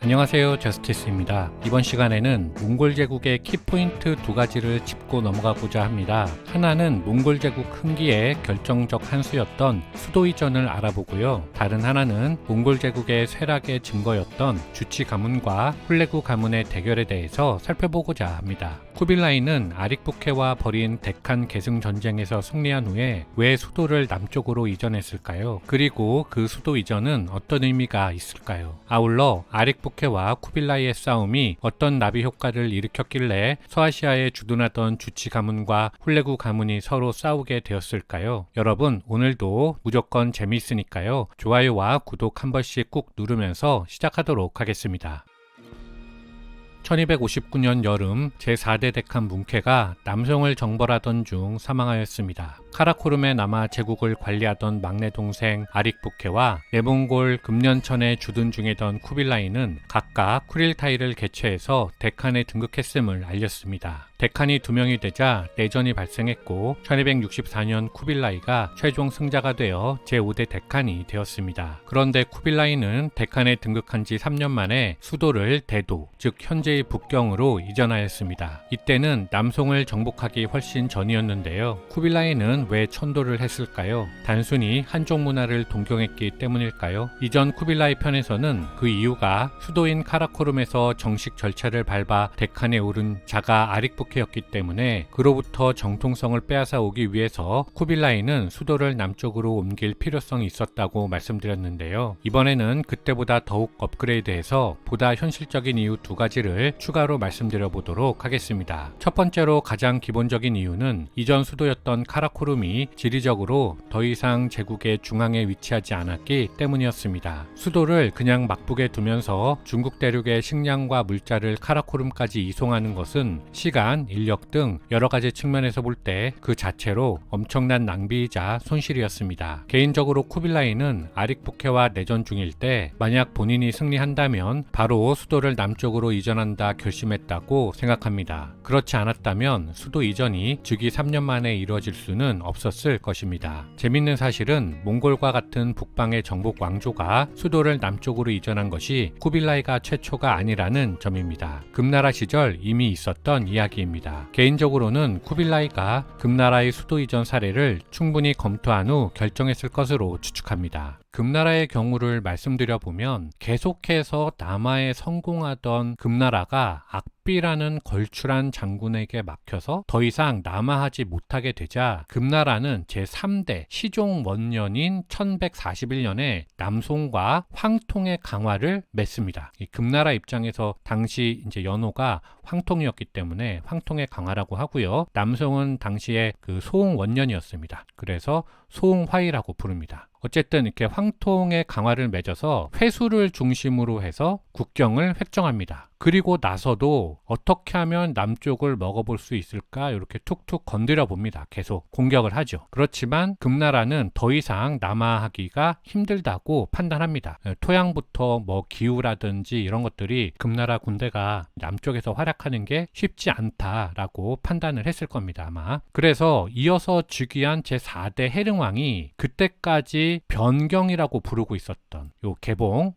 안녕하세요, 저스티스입니다. 이번 시간에는 몽골 제국의 키포인트 두 가지를 짚고 넘어가고자 합니다. 하나는 몽골 제국 흥기의 결정적 한 수였던 수도 이전을 알아보고요. 다른 하나는 몽골 제국의 쇠락의 증거였던 주치 가문과 훌레구 가문의 대결에 대해서 살펴보고자 합니다. 쿠빌라이는 아릭부케와 벌인 데칸 계승 전쟁에서 승리한 후에 왜 수도를 남쪽으로 이전했을까요? 그리고 그 수도 이전은 어떤 의미가 있을까요? 아울러 아릭부케와 쿠빌라이의 싸움이 어떤 나비 효과를 일으켰길래 서아시아에 주둔하던 주치 가문과 훌레구 가문이 서로 싸우게 되었을까요? 여러분, 오늘도 무조건 재미있으니까요. 좋아요와 구독 한 번씩 꾹 누르면서 시작하도록 하겠습니다. 1259년 여름 제4대 데칸 문케가 남송을 정벌하던 중 사망하였습니다. 카라코름에 남아 제국을 관리하던 막내 동생 아릭부케와 내몽골 금년천에 주둔 중이던 쿠빌라이는 각각 쿠릴타이를 개최해서 데칸에 등극했음을 알렸습니다. 데칸이 2명이 되자 내전이 발생했고 1264년 쿠빌라이가 최종 승자가 되어 제5대 데칸이 되었습니다. 그런데 쿠빌라이는 데칸에 등극한 지 3년 만에 수도를 대도, 즉 현재의 북경으로 이전하였습니다. 이때는 남송을 정복하기 훨씬 전이었는데요. 쿠빌라이는 왜 천도를 했을까요? 단순히 한족 문화를 동경했기 때문일까요? 이전 쿠빌라이 편에서는 그 이유가 수도인 카라코름에서 정식 절차를 밟아 데칸에 오른 자가 아릭부케였기 때문에 그로부터 정통성을 빼앗아 오기 위해서 쿠빌라이는 수도를 남쪽으로 옮길 필요성이 있었다고 말씀드렸는데요. 이번에는 그때보다 더욱 업그레이드해서 보다 현실적인 이유 두 가지를 추가로 말씀드려 보도록 하겠습니다. 첫 번째로 가장 기본적인 이유는 이전 수도였던 카라코름이 지리적으로 더 이상 제국의 중앙에 위치하지 않았기 때문이었습니다. 수도를 그냥 막북에 두면서 중국 대륙의 식량과 물자를 카라코름까지 이송하는 것은 시간, 인력 등 여러 가지 측면에서 볼 때 그 자체로 엄청난 낭비이자 손실이었습니다. 개인적으로 쿠빌라이는 아릭부케와 내전 중일 때 만약 본인이 승리한다면 바로 수도를 남쪽으로 이전한다 결심했다고 생각합니다. 그렇지 않았다면 수도 이전이 즉위 3년 만에 이루어질 수는 없었을 것입니다. 재밌는 사실은 몽골과 같은 북방의 정복 왕조가 수도를 남쪽으로 이전한 것이 쿠빌라이가 최초가 아니라는 점입니다. 금나라 시절 이미 있었던 이야기입니다. 개인적으로는 쿠빌라이가 금나라의 수도 이전 사례를 충분히 검토한 후 결정했을 것으로 추측합니다. 금나라의 경우를 말씀드려 보면 계속해서 남하에 성공하던 금나라가 악비라는 걸출한 장군에게 막혀서 더 이상 남하하지 못하게 되자 금나라는 제3대 시종 원년인 1141년에 남송과 황통의 강화를 맺습니다. 이 금나라 입장에서 당시 이제 연호가 황통이었기 때문에 황통의 강화라고 하고요. 남송은 당시에 그 소흥 원년이었습니다. 그래서 소흥화이라고 부릅니다. 어쨌든 이렇게 황통의 강화를 맺어서 회수를 중심으로 해서 국경을 획정합니다. 그리고 나서도 어떻게 하면 남쪽을 먹어볼 수 있을까 이렇게 툭툭 건드려 봅니다. 계속 공격을 하죠. 그렇지만 금나라는 더 이상 남하하기가 힘들다고 판단합니다. 토양부터 뭐 기후라든지 이런 것들이 금나라 군대가 남쪽에서 활약하는 게 쉽지 않다라고 판단을 했을 겁니다. 아마. 그래서 이어서 즉위한 제4대 해릉왕이 그때까지 변경이라고 부르고 있었던 요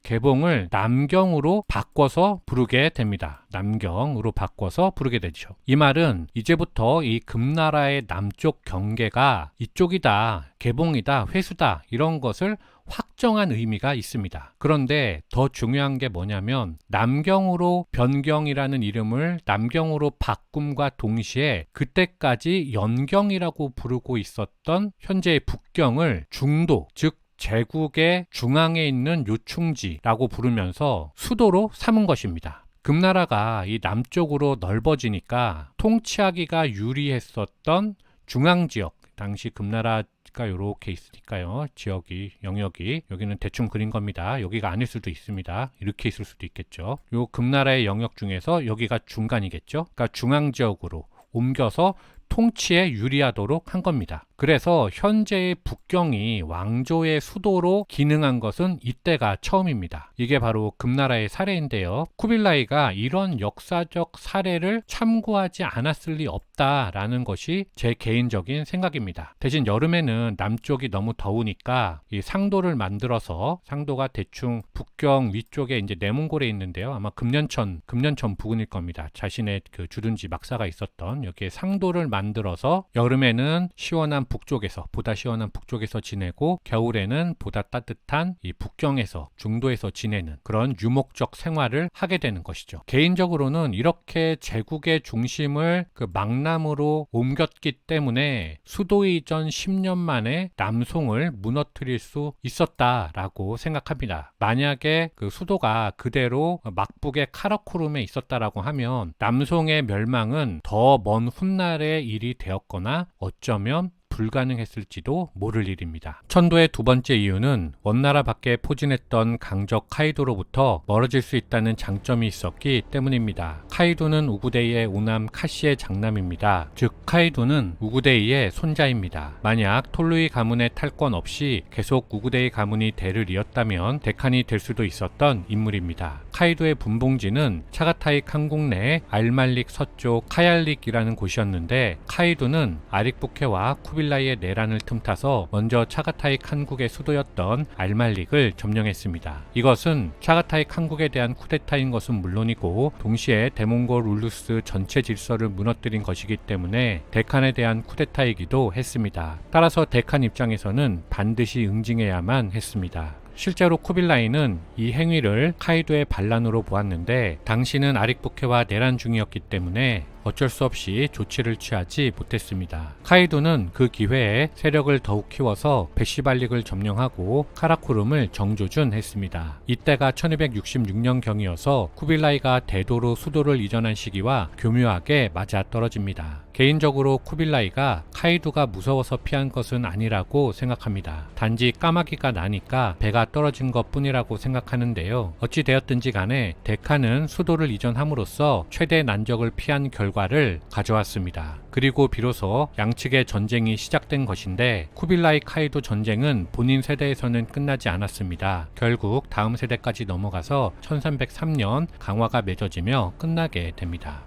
개봉을 남경으로 바꿔서 부르게 됩니다. 남경으로 바꿔서 부르게 되죠. 이 말은 이제부터 이 금나라의 남쪽 경계가 이쪽이다, 개봉이다, 회수다 이런 것을 확정한 의미가 있습니다. 그런데 더 중요한 게 뭐냐면 남경으로 변경이라는 이름을 남경으로 바꿈과 동시에 그때까지 연경이라고 부르고 있었던 현재의 북경을 중도, 즉 제국의 중앙에 있는 요충지라고 부르면서 수도로 삼은 것입니다. 금나라가 이 남쪽으로 넓어지니까 통치하기가 유리했었던 중앙지역, 당시 금나라가 이렇게 있으니까요. 지역이, 영역이, 여기는 대충 그린 겁니다. 여기가 아닐 수도 있습니다. 이렇게 있을 수도 있겠죠. 요 금나라의 영역 중에서 여기가 중간이겠죠. 그러니까 중앙지역으로 옮겨서 통치에 유리하도록 한 겁니다. 그래서 현재의 북경이 왕조의 수도로 기능한 것은 이때가 처음입니다. 이게 바로 금나라의 사례인데요. 쿠빌라이가 이런 역사적 사례를 참고하지 않았을 리 없다라는 것이 제 개인적인 생각입니다. 대신 여름에는 남쪽이 너무 더우니까 이 상도를 만들어서, 상도가 대충 북경 위쪽에 이제 내몽골에 있는데요. 아마 금년천 부근일 겁니다. 자신의 그 주둔지 막사가 있었던 여기에 상도를 만들어서 여름에는 보다 시원한 북쪽에서 지내고 겨울에는 보다 따뜻한 이 북경에서, 중도에서 지내는 그런 유목적 생활을 하게 되는 것이죠. 개인적으로는 이렇게 제국의 중심을 그 망남으로 옮겼기 때문에 수도 이전 10년 만에 남송을 무너뜨릴 수 있었다라고 생각합니다. 만약에 그 수도가 그대로 막북의 카라코룸에 있었다라고 하면 남송의 멸망은 더 먼 훗날의 일이 되었거나 어쩌면 불가능했을지도 모를 일입니다. 천도의 두 번째 이유는 원나라 밖에 포진했던 강적 카이도로부터 멀어질 수 있다는 장점이 있었기 때문입니다. 카이도는 우구데이의 오남 카시의 장남입니다. 즉 카이도는 우구데이의 손자입니다. 만약 톨루이 가문의 탈권 없이 계속 우구데이 가문이 대를 이었다면 데칸이 될 수도 있었던 인물입니다. 카이도의 분봉지는 차가타이 칸국 내 알말릭 서쪽 카얄릭이라는 곳이었는데 카이도는 아릭부케와 쿠빌라이의 내란을 틈타서 먼저 차가타이 칸국의 수도였던 알말릭을 점령했습니다. 이것은 차가타이 칸국에 대한 쿠데타인 것은 물론이고 동시에 대몽골 울루스 전체 질서를 무너뜨린 것이기 때문에 데칸에 대한 쿠데타이기도 했습니다. 따라서 데칸 입장에서는 반드시 응징해야만 했습니다. 실제로 쿠빌라이는 이 행위를 카이도의 반란으로 보았는데 당시는 아릭부케와 내란 중이었기 때문에 어쩔 수 없이 조치를 취하지 못했습니다. 카이도는 그 기회에 세력을 더욱 키워서 베시발릭을 점령하고 카라코룸을 정조준했습니다. 이때가 1266년경이어서 쿠빌라이가 대도로 수도를 이전한 시기와 교묘하게 맞아떨어집니다. 개인적으로 쿠빌라이가 카이도가 무서워서 피한 것은 아니라고 생각합니다. 단지 까마귀가 나니까 배가 떨어진 것 뿐이라고 생각하는데요. 어찌 되었든지 간에 데칸은 수도를 이전함으로써 최대 난적을 피한 결과를 가져왔습니다. 그리고 비로소 양측의 전쟁이 시작된 것인데 쿠빌라이 카이도 전쟁은 본인 세대에서는 끝나지 않았습니다. 결국 다음 세대까지 넘어가서 1303년 강화가 맺어지며 끝나게 됩니다.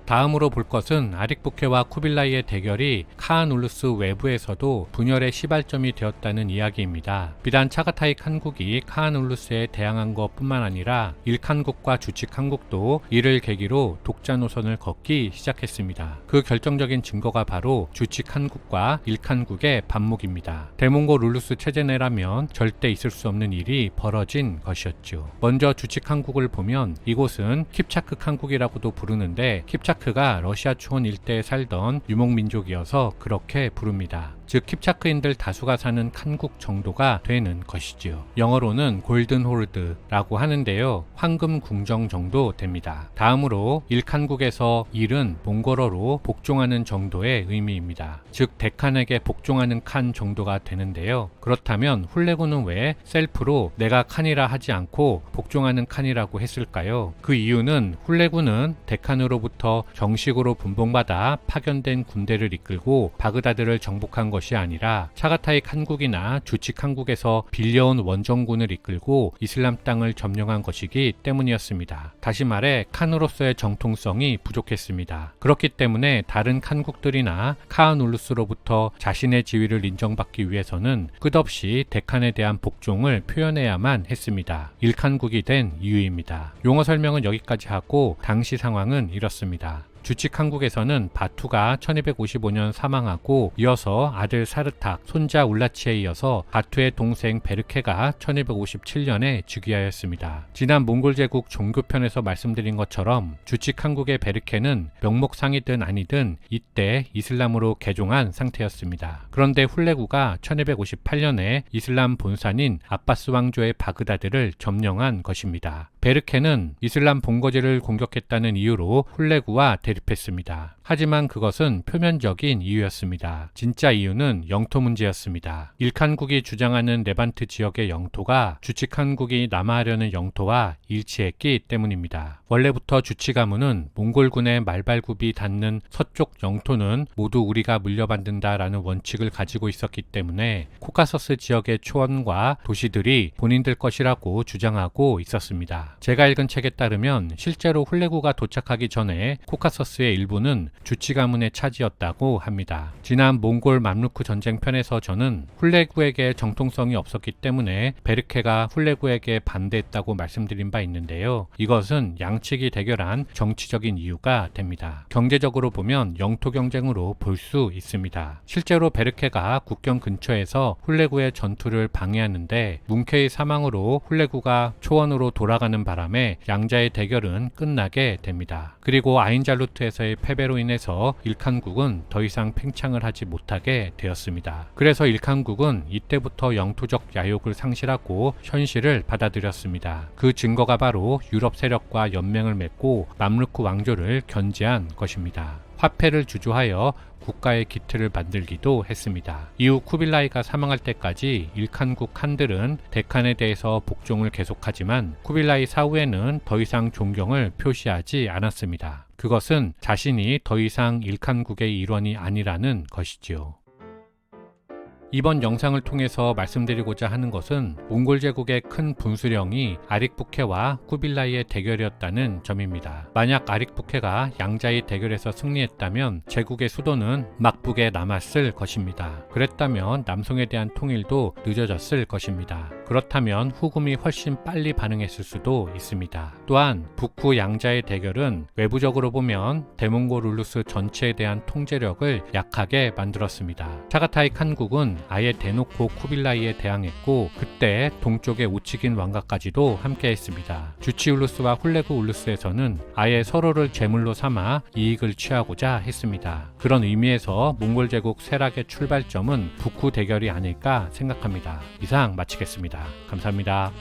다음으로 볼 것은 아릭부케와 쿠빌라이의 대결이 카한울루스 외부에서도 분열의 시발점이 되었다는 이야기입니다. 비단 차가타이 칸국이 카한울루스에 대항한 것뿐만 아니라 일칸국과 주치칸국도 이를 계기로 독자 노선을 걷기 시작했습니다. 그 결정적인 증거가 바로 주치칸국과 일칸국의 반목입니다. 대몽골 울루스 체제 내라면 절대 있을 수 없는 일이 벌어진 것이었죠. 먼저 주치칸국을 보면 이곳은 킵차크 칸국이라고도 부르는데 킵차크가 러시아 초원 일대에 살던 유목민족이어서 그렇게 부릅니다. 즉 킵차크인들 다수가 사는 칸국 정도가 되는 것이지요. 영어로는 골든 홀드라고 하는데요. 황금 궁정 정도 됩니다. 다음으로 일칸국에서 일은 몽골어로 복종하는 정도의 의미입니다. 즉 데칸에게 복종하는 칸 정도가 되는데요. 그렇다면 훌레구는 왜 셀프로 내가 칸이라 하지 않고 복종하는 칸이라고 했을까요? 그 이유는 훌레구는 데칸으로부터 정식으로 분봉받아 파견된 군대를 이끌고 바그다드를 정복한 것이 아니라 차가타이 칸국이나 주치 칸국에서 빌려온 원정군을 이끌고 이슬람 땅을 점령한 것이기 때문이었습니다. 다시 말해 칸으로서의 정통성이 부족했습니다. 그렇기 때문에 다른 칸국들이나 카한울루스로부터 자신의 지위를 인정받기 위해서는 끝없이 데칸에 대한 복종을 표현해야만 했습니다. 일칸국이 된 이유입니다. 용어 설명은 여기까지 하고 당시 상황은 이렇습니다. 주치칸국에서는 바투가 1255년 사망하고 이어서 아들 사르탁, 손자 울라치에 이어서 바투의 동생 베르케가 1257년에 즉위하였습니다. 지난 몽골 제국 종교편에서 말씀드린 것처럼 주치칸국의 베르케는 명목상이든 아니든 이때 이슬람으로 개종한 상태였습니다. 그런데 훌레구가 1258년에 이슬람 본산인 아바스 왕조의 바그다드를 점령한 것입니다. 베르케는 이슬람 본거지를 공격했다는 이유로 훌레구와 대립했습니다. 하지만 그것은 표면적인 이유였습니다. 진짜 이유는 영토 문제였습니다. 일칸국이 주장하는 레반트 지역의 영토가 주치칸국이 남하하려는 영토와 일치했기 때문입니다. 원래부터 주치 가문은 몽골군의 말발굽이 닿는 서쪽 영토는 모두 우리가 물려받는다라는 원칙을 가지고 있었기 때문에 코카서스 지역의 초원과 도시들이 본인들 것이라고 주장하고 있었습니다. 제가 읽은 책에 따르면 실제로 훌레구가 도착하기 전에 코카서스의 일부는 주치 가문의 차지였다고 합니다. 지난 몽골 맘루크 전쟁편에서 저는 훌레구에게 정통성이 없었기 때문에 베르케가 훌레구에게 반대했다고 말씀드린 바 있는데요. 이것은 양측이 대결한 정치적인 이유가 됩니다. 경제적으로 보면 영토 경쟁으로 볼 수 있습니다. 실제로 베르케가 국경 근처에서 훌레구의 전투를 방해하는데 뭉케의 사망으로 훌레구가 초원으로 돌아가는 바람에 양자의 대결은 끝나게 됩니다. 그리고 아인잘루트에서의 패배로 인해서 일칸국은 더 이상 팽창을 하지 못하게 되었습니다. 그래서 일칸국은 이때부터 영토적 야욕을 상실하고 현실을 받아들였습니다. 그 증거가 바로 유럽 세력과 연맹을 맺고 맘루크 왕조를 견제한 것입니다. 화폐를 주조하여 국가의 기틀을 만들기도 했습니다. 이후 쿠빌라이가 사망할 때까지 일칸국 칸들은 데칸에 대해서 복종을 계속하지만 쿠빌라이 사후에는 더 이상 존경을 표시하지 않았습니다. 그것은 자신이 더 이상 일칸국의 일원이 아니라는 것이지요. 이번 영상을 통해서 말씀드리고자 하는 것은 몽골 제국의 큰 분수령이 아릭부케와 쿠빌라이의 대결이었다는 점입니다. 만약 아릭부케가 양자의 대결에서 승리했다면 제국의 수도는 막북에 남았을 것입니다. 그랬다면 남송에 대한 통일도 늦어졌을 것입니다. 그렇다면 후금이 훨씬 빨리 반응했을 수도 있습니다. 또한 북후 양자의 대결은 외부적으로 보면 대몽골 룰루스 전체에 대한 통제력을 약하게 만들었습니다. 차가타이 칸국은 아예 대놓고 쿠빌라이에 대항했고 그때 동쪽의 우치긴 왕가까지도 함께했습니다. 주치 울루스와 훌레구 울루스에서는 아예 서로를 제물로 삼아 이익을 취하고자 했습니다. 그런 의미에서 몽골 제국 쇠락의 출발점은 북후 대결이 아닐까 생각합니다. 이상 마치겠습니다. 감사합니다.